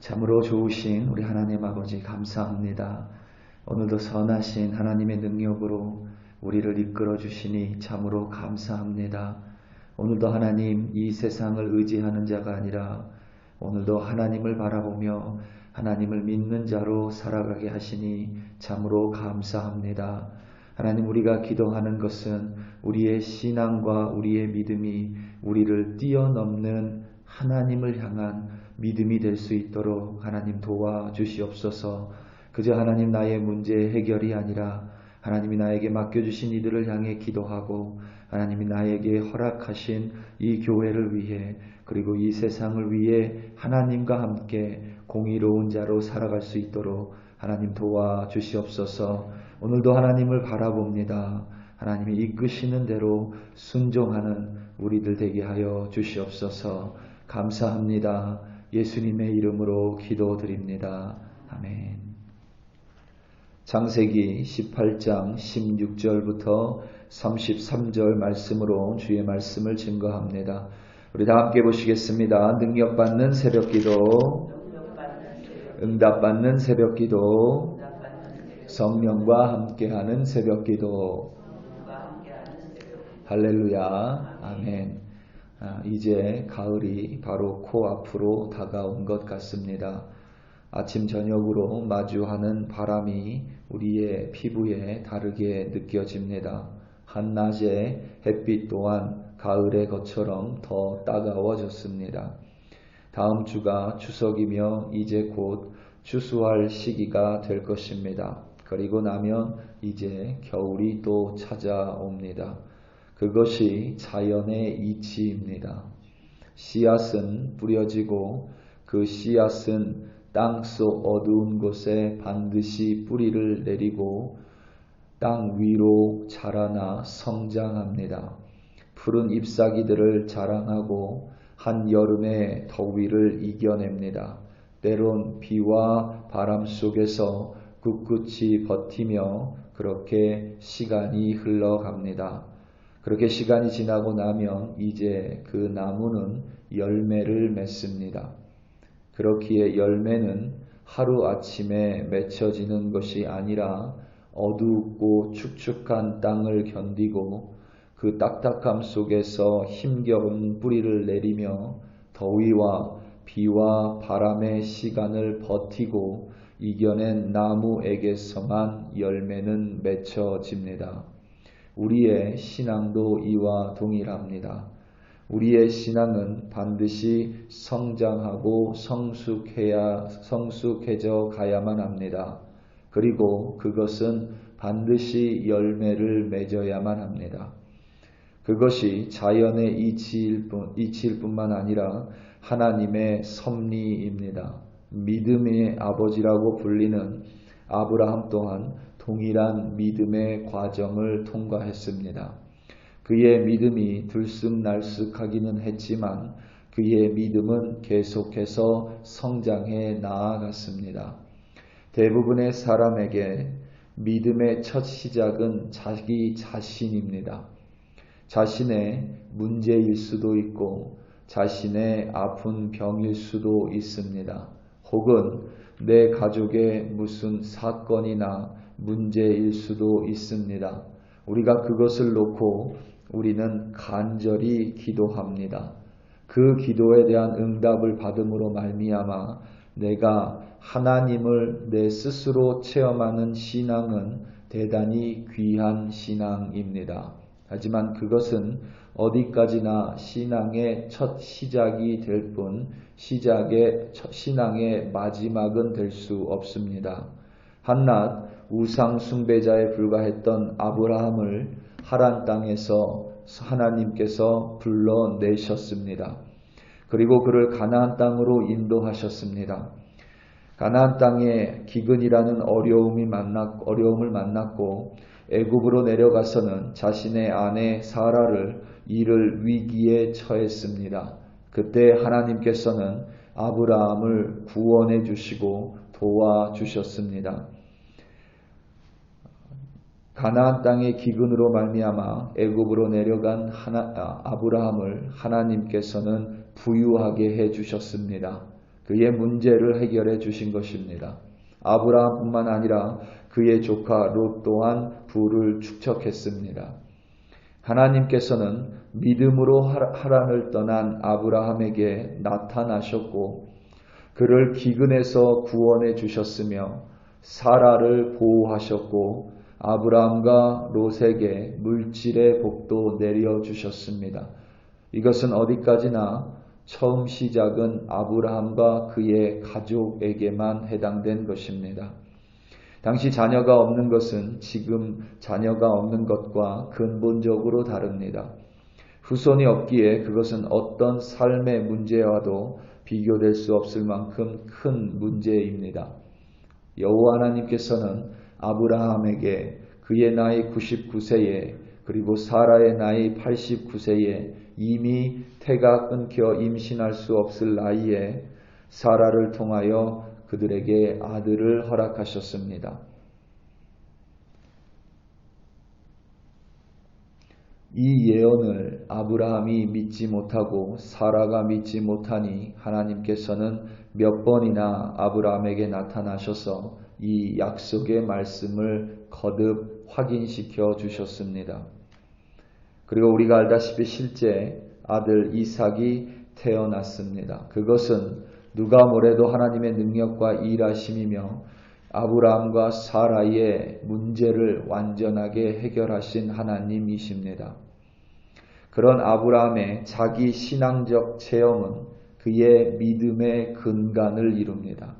참으로 좋으신 우리 하나님 아버지 감사합니다. 오늘도 선하신 하나님의 능력으로 우리를 이끌어 주시니 참으로 감사합니다. 오늘도 하나님 이 세상을 의지하는 자가 아니라 오늘도 하나님을 바라보며 하나님을 믿는 자로 살아가게 하시니 참으로 감사합니다. 하나님, 우리가 기도하는 것은 우리의 신앙과 우리의 믿음이 우리를 뛰어넘는 하나님을 향한 믿음이 될 수 있도록 하나님 도와주시옵소서. 그저 하나님 나의 문제 해결이 아니라 하나님이 나에게 맡겨주신 이들을 향해 기도하고 하나님이 나에게 허락하신 이 교회를 위해 그리고 이 세상을 위해 하나님과 함께 공의로운 자로 살아갈 수 있도록 하나님 도와주시옵소서. 오늘도 하나님을 바라봅니다. 하나님이 이끄시는 대로 순종하는 우리들 되게 하여 주시옵소서. 감사합니다. 예수님의 이름으로 기도드립니다. 아멘. 창세기 18장 16절부터 33절 말씀으로 주의 말씀을 증거합니다. 우리 다 함께 보시겠습니다. 능력받는 새벽기도, 응답받는 새벽기도, 성령과 함께하는 새벽기도. 할렐루야. 아멘. 이제 가을이 바로 코앞으로 다가온 것 같습니다. 아침 저녁으로 마주하는 바람이 우리의 피부에 다르게 느껴집니다. 한낮의 햇빛 또한 가을의 것처럼 더 따가워졌습니다. 다음 주가 추석이며 이제 곧 추수할 시기가 될 것입니다. 그리고 나면 이제 겨울이 또 찾아옵니다. 그것이 자연의 이치입니다. 씨앗은 뿌려지고 그 씨앗은 땅속 어두운 곳에 반드시 뿌리를 내리고 땅 위로 자라나 성장합니다. 푸른 잎사귀들을 자랑하고 한여름의 더위를 이겨냅니다. 때론 비와 바람 속에서 꿋꿋이 버티며 그렇게 시간이 흘러갑니다. 그렇게 시간이 지나고 나면 이제 그 나무는 열매를 맺습니다. 그렇기에 열매는 하루아침에 맺혀지는 것이 아니라 어둡고 축축한 땅을 견디고 그 딱딱함 속에서 힘겨운 뿌리를 내리며 더위와 비와 바람의 시간을 버티고 이겨낸 나무에게서만 열매는 맺혀집니다. 우리의 신앙도 이와 동일합니다. 우리의 신앙은 반드시 성장하고 성숙해져 가야만 합니다. 그리고 그것은 반드시 열매를 맺어야만 합니다. 그것이 자연의 이치일 뿐만 아니라 하나님의 섭리입니다. 믿음의 아버지라고 불리는 아브라함 또한 동일한 믿음의 과정을 통과했습니다. 그의 믿음이 들쑥날쑥하기는 했지만 그의 믿음은 계속해서 성장해 나아갔습니다. 대부분의 사람에게 믿음의 첫 시작은 자기 자신입니다. 자신의 문제일 수도 있고 자신의 아픈 병일 수도 있습니다. 혹은 내 가족의 무슨 사건이나 문제일 수도 있습니다. 우리가 그것을 놓고 우리는 간절히 기도합니다. 그 기도에 대한 응답을 받음으로 말미암아 내가 하나님을 내 스스로 체험하는 신앙은 대단히 귀한 신앙입니다. 하지만 그것은 어디까지나 신앙의 첫 시작이 될 뿐 신앙의 마지막은 될 수 없습니다. 한낱 우상 숭배자에 불과했던 아브라함을 하란 땅에서 하나님께서 불러내셨습니다. 그리고 그를 가나안 땅으로 인도하셨습니다. 가나안 땅에 기근이라는 어려움을 만났고 애굽으로 내려가서는 자신의 아내 사라를 잃을 위기에 처했습니다. 그때 하나님께서는 아브라함을 구원해 주시고 도와주셨습니다. 가나안 땅의 기근으로 말미암아 애굽으로 내려간 아브라함을 하나님께서는 부유하게 해 주셨습니다. 그의 문제를 해결해 주신 것입니다. 아브라함뿐만 아니라 그의 조카 롯 또한 부를 축적했습니다. 하나님께서는 믿음으로 하란을 떠난 아브라함에게 나타나셨고 그를 기근에서 구원해 주셨으며 사라를 보호하셨고 아브라함과 롯에게 물질의 복도 내려주셨습니다. 이것은 어디까지나 처음 시작은 아브라함과 그의 가족에게만 해당된 것입니다. 당시 자녀가 없는 것은 지금 자녀가 없는 것과 근본적으로 다릅니다. 후손이 없기에 그것은 어떤 삶의 문제와도 비교될 수 없을 만큼 큰 문제입니다. 여호와 하나님께서는 아브라함에게 그의 나이 99세에 그리고 사라의 나이 89세에 이미 태가 끊겨 임신할 수 없을 나이에 사라를 통하여 그들에게 아들을 허락하셨습니다. 이 예언을 아브라함이 믿지 못하고 사라가 믿지 못하니 하나님께서는 몇 번이나 아브라함에게 나타나셔서 이 약속의 말씀을 거듭 확인시켜 주셨습니다. 그리고 우리가 알다시피 실제 아들 이삭이 태어났습니다. 그것은 누가 뭐래도 하나님의 능력과 일하심이며 아브라함과 사라의 문제를 완전하게 해결하신 하나님이십니다. 그런 아브라함의 자기 신앙적 체험은 그의 믿음의 근간을 이룹니다.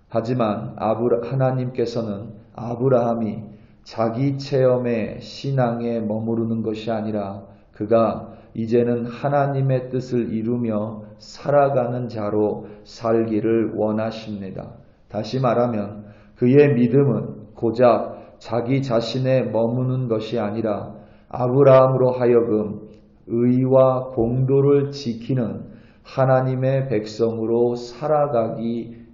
하지만 하나님께서는 아브라함이 자기 체험의 신앙에 머무르는 것이 아니라 그가 이제는 하나님의 뜻을 이루며 살아가는 자로 살기를 원하십니다. 다시 말하면 그의 믿음은 고작 자기 자신에 머무는 것이 아니라 아브라함으로 하여금 의와 공도를 지키는 하나님의 백성으로 살아가기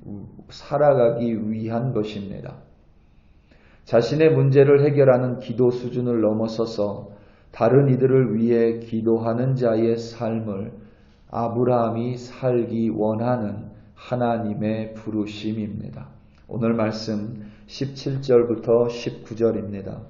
위한 것입니다. 자신의 문제를 해결하는 기도 수준을 넘어서서 다른 이들을 위해 기도하는 자의 삶을 아브라함이 살기 원하는 하나님의 부르심입니다. 오늘 말씀 17절부터 19절입니다.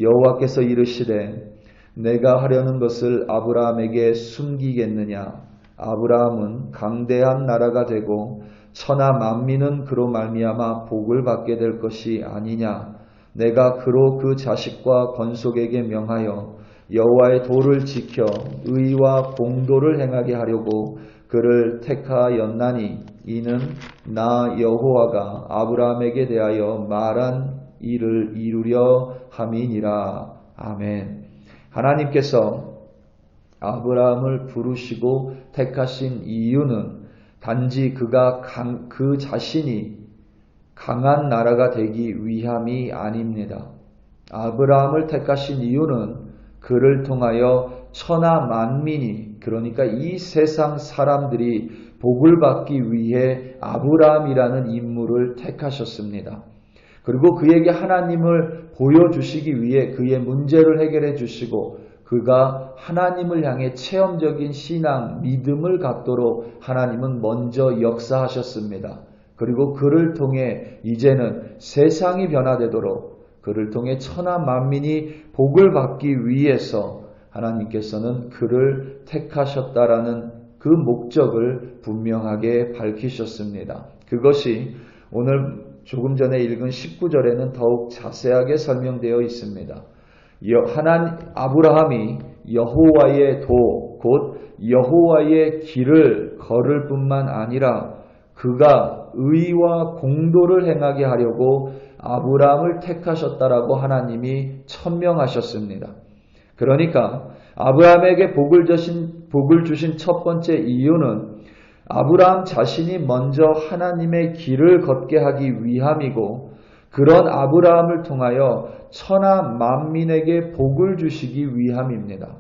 여호와께서 이르시되 내가 하려는 것을 아브라함에게 숨기겠느냐? 아브라함은 강대한 나라가 되고 천하 만민은 그로 말미암아 복을 받게 될 것이 아니냐? 내가 그로 그 자식과 건속에게 명하여 여호와의 도를 지켜 의와 공도를 행하게 하려고 그를 택하였나니 이는 나 여호와가 아브라함에게 대하여 말한 일을 이루려 함이니라. 아멘. 하나님께서 아브라함을 부르시고 택하신 이유는 단지 그 자신이 강한 나라가 되기 위함이 아닙니다. 아브라함을 택하신 이유는 그를 통하여 천하 만민이, 그러니까 이 세상 사람들이 복을 받기 위해 아브라함이라는 인물을 택하셨습니다. 그리고 그에게 하나님을 보여주시기 위해 그의 문제를 해결해 주시고 그가 하나님을 향해 체험적인 신앙, 믿음을 갖도록 하나님은 먼저 역사하셨습니다. 그리고 그를 통해 이제는 세상이 변화되도록 그를 통해 천하 만민이 복을 받기 위해서 하나님께서는 그를 택하셨다라는 그 목적을 분명하게 밝히셨습니다. 그것이 오늘 조금 전에 읽은 19절에는 더욱 자세하게 설명되어 있습니다. 아브라함이 여호와의 도, 곧 여호와의 길을 걸을 뿐만 아니라 그가 의와 공도를 행하게 하려고 아브라함을 택하셨다라고 하나님이 천명하셨습니다. 그러니까 아브라함에게 복을 주신 첫 번째 이유는 아브라함 자신이 먼저 하나님의 길을 걷게 하기 위함이고 그런 아브라함을 통하여 천하 만민에게 복을 주시기 위함입니다.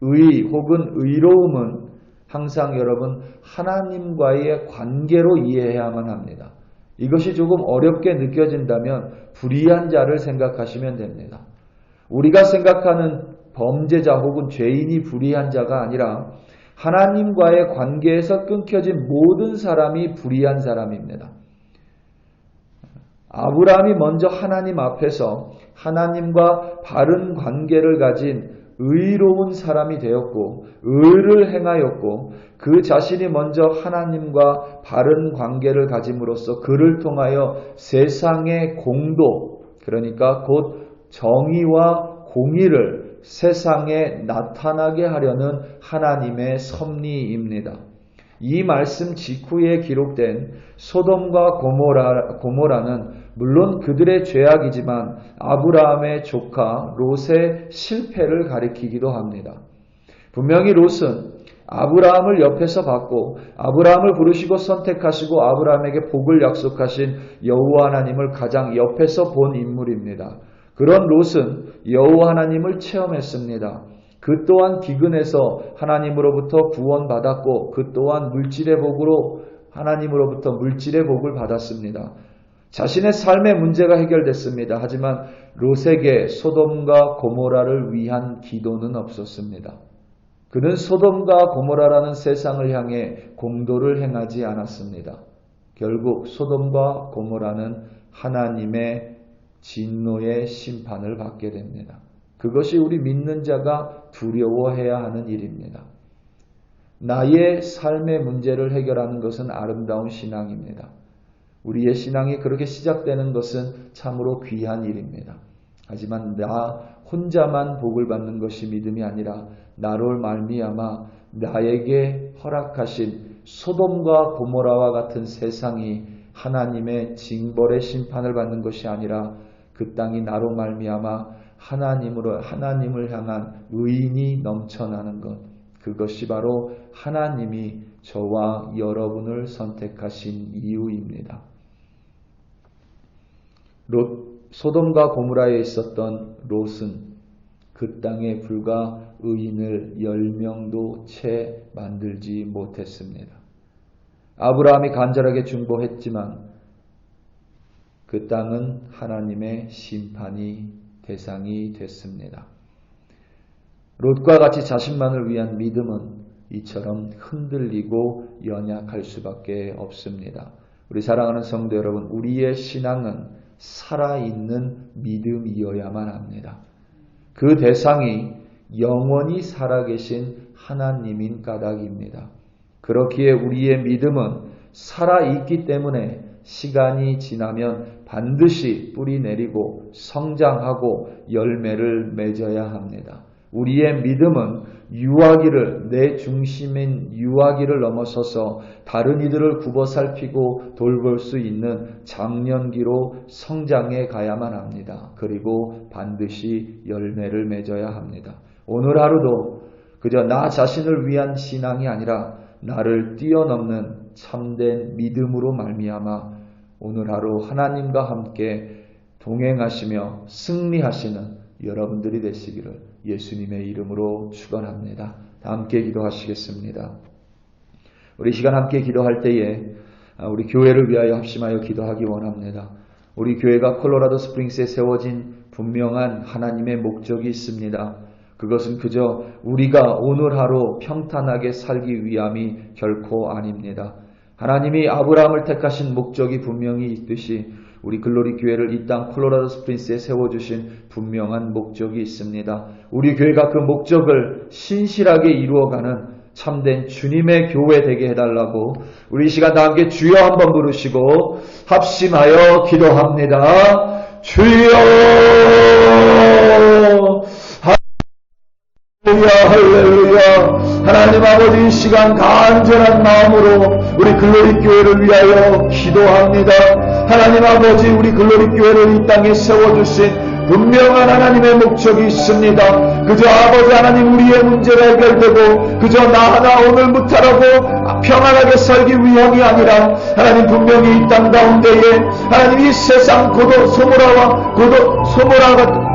의 혹은 의로움은 항상 여러분 하나님과의 관계로 이해해야만 합니다. 이것이 조금 어렵게 느껴진다면 불의한 자를 생각하시면 됩니다. 우리가 생각하는 범죄자 혹은 죄인이 불의한 자가 아니라 하나님과의 관계에서 끊겨진 모든 사람이 불의한 사람입니다. 아브라함이 먼저 하나님 앞에서 하나님과 바른 관계를 가진 의로운 사람이 되었고 의를 행하였고 그 자신이 먼저 하나님과 바른 관계를 가짐으로써 그를 통하여 세상의 공도, 그러니까 곧 정의와 공의를 세상에 나타나게 하려는 하나님의 섭리입니다. 이 말씀 직후에 기록된 소돔과 고모라는 물론 그들의 죄악이지만 아브라함의 조카 롯의 실패를 가리키기도 합니다. 분명히 롯은 아브라함을 옆에서 봤고 아브라함을 부르시고 선택하시고 아브라함에게 복을 약속하신 여호와 하나님을 가장 옆에서 본 인물입니다. 그런 롯은 여호와 하나님을 체험했습니다. 그 또한 기근에서 하나님으로부터 구원받았고 그 또한 물질의 복으로 하나님으로부터 물질의 복을 받았습니다. 자신의 삶의 문제가 해결됐습니다. 하지만 롯에게 소돔과 고모라를 위한 기도는 없었습니다. 그는 소돔과 고모라라는 세상을 향해 공도를 행하지 않았습니다. 결국 소돔과 고모라는 하나님의 진노의 심판을 받게 됩니다. 그것이 우리 믿는 자가 두려워해야 하는 일입니다. 나의 삶의 문제를 해결하는 것은 아름다운 신앙입니다. 우리의 신앙이 그렇게 시작되는 것은 참으로 귀한 일입니다. 하지만 나 혼자만 복을 받는 것이 믿음이 아니라 나로 말미암아 나에게 허락하신 소돔과 고모라와 같은 세상이 하나님의 징벌의 심판을 받는 것이 아니라 그 땅이 나로 말미암아 하나님을 향한 의인이 넘쳐나는 것, 그것이 바로 하나님이 저와 여러분을 선택하신 이유입니다. 소돔과 고모라에 있었던 롯은 그 땅에 불과 의인을 10명도 채 만들지 못했습니다. 아브라함이 간절하게 중보했지만 그 땅은 하나님의 심판이 대상이 됐습니다. 롯과 같이 자신만을 위한 믿음은 이처럼 흔들리고 연약할 수밖에 없습니다. 우리 사랑하는 성도 여러분, 우리의 신앙은 살아있는 믿음이어야만 합니다. 그 대상이 영원히 살아계신 하나님인 까닭입니다. 그렇기에 우리의 믿음은 살아있기 때문에 시간이 지나면 반드시 뿌리 내리고 성장하고 열매를 맺어야 합니다. 우리의 믿음은 유아기를, 내 중심인 유아기를 넘어서서 다른 이들을 굽어 살피고 돌볼 수 있는 장년기로 성장해 가야만 합니다. 그리고 반드시 열매를 맺어야 합니다. 오늘 하루도 그저 나 자신을 위한 신앙이 아니라 나를 뛰어넘는 참된 믿음으로 말미암아 오늘 하루 하나님과 함께 동행하시며 승리하시는 여러분들이 되시기를 예수님의 이름으로 축원합니다. 함께 기도하시겠습니다. 우리 시간 함께 기도할 때에 우리 교회를 위하여 합심하여 기도하기 원합니다. 우리 교회가 콜로라도 스프링스에 세워진 분명한 하나님의 목적이 있습니다. 그것은 그저 우리가 오늘 하루 평탄하게 살기 위함이 결코 아닙니다. 하나님이 아브라함을 택하신 목적이 분명히 있듯이 우리 글로리 교회를 이 땅 콜로라도 스프링스에 세워주신 분명한 목적이 있습니다. 우리 교회가 그 목적을 신실하게 이루어가는 참된 주님의 교회 되게 해달라고 우리 이 시간 다 함께 주여 한번 부르시고 합심하여 기도합니다. 주여 할렐루야. 하나님 아버지, 이 시간 간절한 마음으로 우리 글로리 교회를 위하여 기도합니다. 하나님 아버지, 우리 글로리 교회를 이 땅에 세워주신 분명한 하나님의 목적이 있습니다. 그저 아버지 하나님 우리의 문제가 해결되고 그저 나 하나 오늘 무탈하고 평안하게 살기 위함이 아니라 하나님 분명히 이 땅 가운데에 하나님 이 세상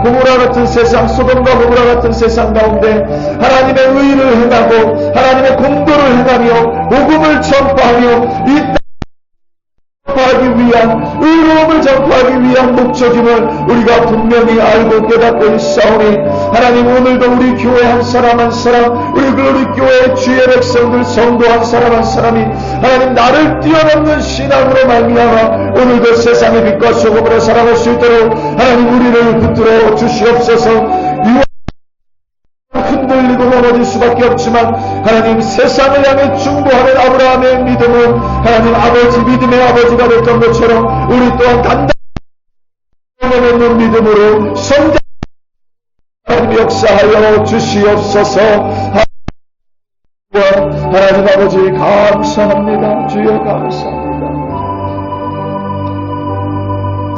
고모라 같은 세상, 소돔과 고모라 같은 세상 가운데 하나님의 의를 행하고 하나님의 공도를 행하며 복음을 전파하며 이 땅 전파하기 위해 위한 의로움을 전파하기 위한 목적임을 우리가 분명히 알고 깨닫고 있사오니 하나님 오늘도 우리 교회 한 사람 한 사람 우리 교회 주의 백성들 성도 한 사람이 하나님 나를 뛰어넘는 신앙으로 말미암아 오늘도 세상의 빛과 소금으로 살아갈 수 있도록 하나님 우리를 붙들어 주시옵소서. 흔들리고 넘어질 수밖에 없지만 하나님 세상을 향해 중보하는 아브라함의 믿음은 하나님 아버지 믿음의 아버지가 됐던 것처럼 우리 또한 단단히 넘어놓는 믿음으로 성장 하나님 역사하여 주시옵소서. 하나님 아버지 감사합니다. 주여 감사합니다.